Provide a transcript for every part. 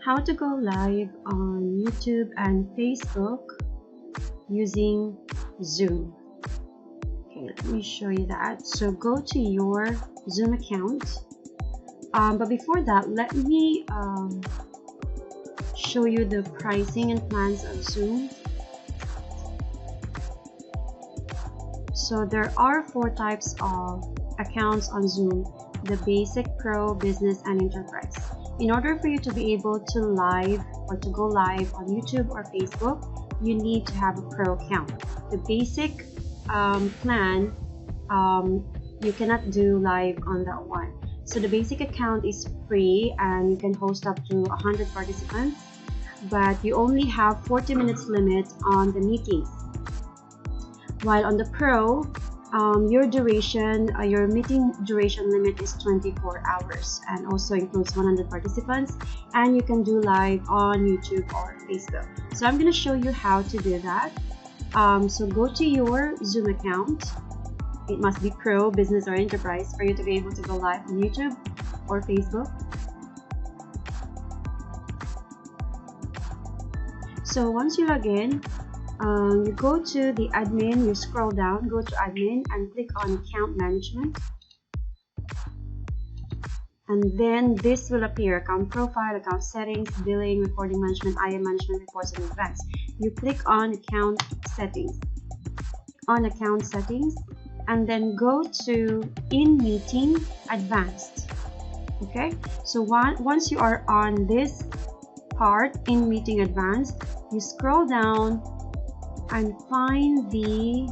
how to go live on YouTube and Facebook using Zoom. Okay, let me show you that. So go to your Zoom account. But before that, let me show you the pricing and plans of Zoom. So there are 4 types of accounts on Zoom: the basic, pro, business, and enterprise. In order for you to be able to live or to go live on YouTube or Facebook, you need to have a pro account. The basic plan, you cannot do live on that one. So the basic account is free and you can host up to 100 participants, but you only have 40 minutes limit on the meetings. While on the pro, your meeting duration limit is 24 hours and also includes 100 participants, and you can do live on YouTube or Facebook. So I'm going to show you how to do that. So go to your Zoom account. It must be pro, business, or enterprise for you to be able to go live on YouTube or Facebook. So once you log in, you go to the admin, you scroll down, go to admin and click on account management. And then this will appear: account profile, account settings, billing, recording management, IM management, reports, and events. You click on account settings. On account settings, and then go to in meeting advanced. Okay, so once you are on this part, in meeting advanced, you scroll down and find the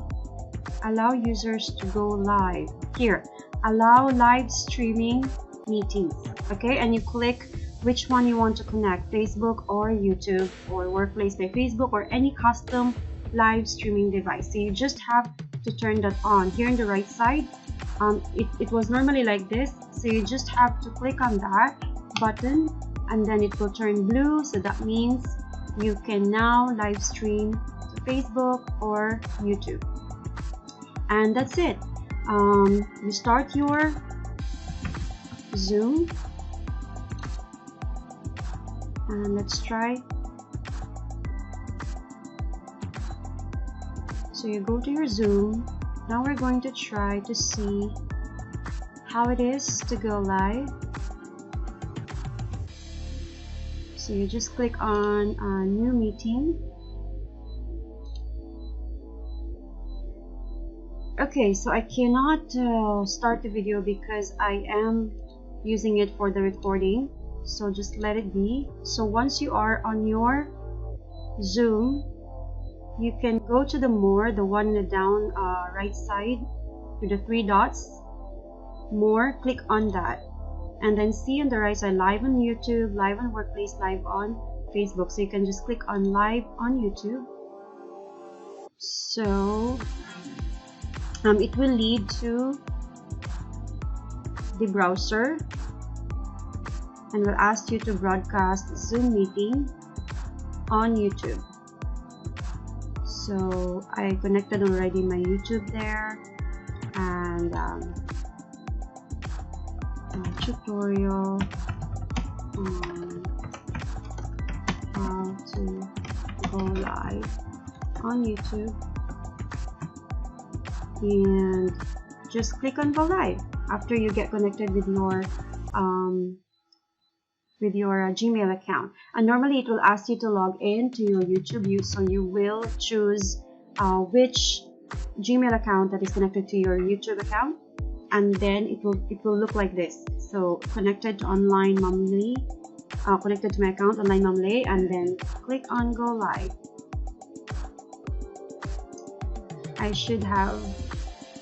allow users to go live. Here, allow live streaming meetings. Okay, and you click which one you want to connect: Facebook or YouTube or Workplace by Facebook or any custom live streaming device. So you just have to turn that on. Here on the right side, it was normally like this, so you just have to click on that button and then it will turn blue. So that means you can now live stream to Facebook or YouTube, and that's it. You start your Zoom and let's try. So you go to your Zoom. Now we're going to try to see how it is to go live. So you just click on a new meeting. Okay, so I cannot start the video because I am using it for the recording. So just let it be. So once you are on your Zoom, you can go to the more, the one in the down right side with the 3 dots, more, click on that, and then see on the right side, live on YouTube, live on Workplace, live on Facebook. So you can just click on live on YouTube. So it will lead to the browser and will ask you to broadcast Zoom meeting on YouTube. So I connected already my YouTube there, and tutorial on how to go live on YouTube, and just click on go live after you get connected with your Gmail account. And normally it will ask you to log in to your YouTube, so you will choose which Gmail account that is connected to your YouTube account, and then it will look like this. So connected to online Momly, connected to my account online Momly, and then click on go live. I should have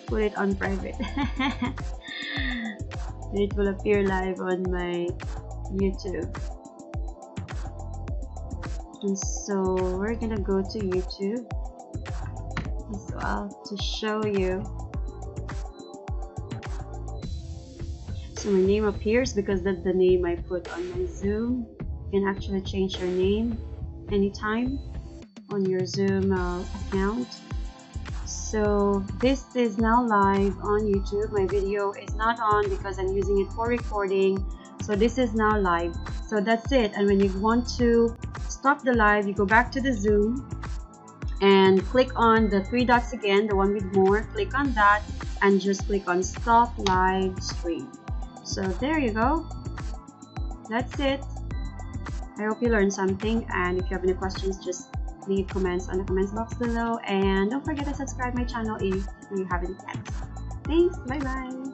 put it on private. It will appear live on my YouTube. And so we're gonna go to YouTube as well to show you. So my name appears because that's the name I put on my Zoom. You can actually change your name anytime on your Zoom account. So this is now live on YouTube. My video is not on because I'm using it for recording, So this is now live. So that's it. And when you want to stop the live, you go back to the Zoom and click on the three dots again, the one with more. Click on that and just click on stop live stream. So there you go. That's it. I hope you learned something, and if you have any questions, just leave comments on the comments box below, and don't forget to subscribe my channel if you haven't yet. Thanks. Bye bye.